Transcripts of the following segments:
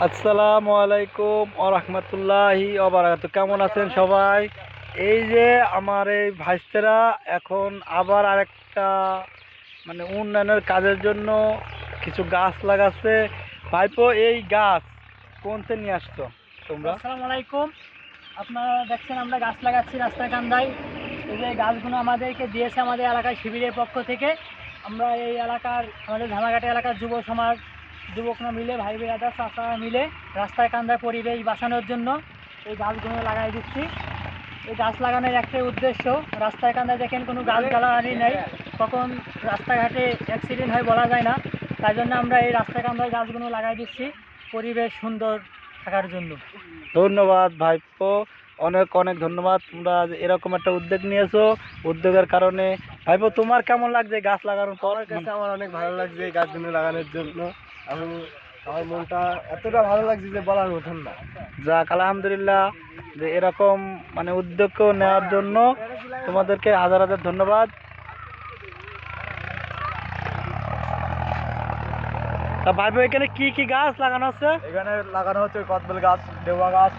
আসসালামু আলাইকুম ওয়া রাহমাতুল্লাহি ওয়া বারাকাতুহু। কেমন আছেন সবাই? এই যে আমার এই ভাইস্তেরা এখন আবার আরেকটা উন্নয়নের কাজের জন্য কিছু গাছ লাগাচ্ছে। ভাইপো, এই গাছ কোনতে নিয়ে আসছো তোমরা? আসসালামু আলাইকুম। আপনারা দেখছেন আমরা গাছ লাগাচ্ছি রাস্তার কান্দায়। এই যে গাছগুলো আমাদেরকে দিয়েছে আমাদের এলাকার শিবিরের পক্ষ থেকে। আমরা এই এলাকার আমাদের ধামাঘাটা এলাকার যুব সমাজ, যুবকরা মিলে, ভাই বেরাদার চাচারা মিলে রাস্তার কান্দায় পরিবেশ বাঁচানোর জন্য এই গাছগুলো লাগাই দিচ্ছি। এই গাছ লাগানোর একটাই উদ্দেশ্য, রাস্তার কান্দায় দেখেন কোনো গাছ গালাগালি নেই, কখন রাস্তাঘাটে অ্যাক্সিডেন্ট হয় বলা যায় না। তাই জন্য আমরা এই রাস্তার কান্দায় গাছগুলো লাগাই দিচ্ছি পরিবেশ সুন্দর থাকার জন্য। ধন্যবাদ ভাইপো, অনেক অনেক ধন্যবাদ। তোমরা যে এরকম একটা উদ্যোগ নিয়েছো, উদ্যোগের কারণে ভাইপো তোমার কেমন লাগছে গাছ লাগানোর পর? আমার কাছে আমার অনেক ভালো লাগছে এই গাছগুলো লাগানোর জন্য। আমি আমার মনটা এতটা ভালো লাগছে যে বলার মতন না। যাক, আলহামদুলিল্লাহ, যে এরকম উদ্যোগ নেওয়ার জন্য তোমাদেরকে হাজার হাজার ধন্যবাদ। তা ভাইপো, এখানে কি কি গাছ লাগানো আছে? এখানে লাগানো হচ্ছে কদবেল গাছ, ডেউয়া গাছ,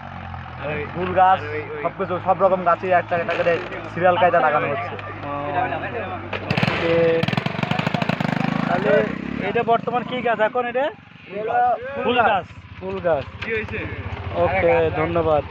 ফুল গাছ, সবকিছু সব রকম গাছই একটা একটা করে সিরিয়াল কায়দা লাগানো হচ্ছে। ওকে, তাহলে এটা বর্তমান কি গাছ এখন? এটা ফুল গাছ। ফুল গাছ। ওকে, ধন্যবাদ।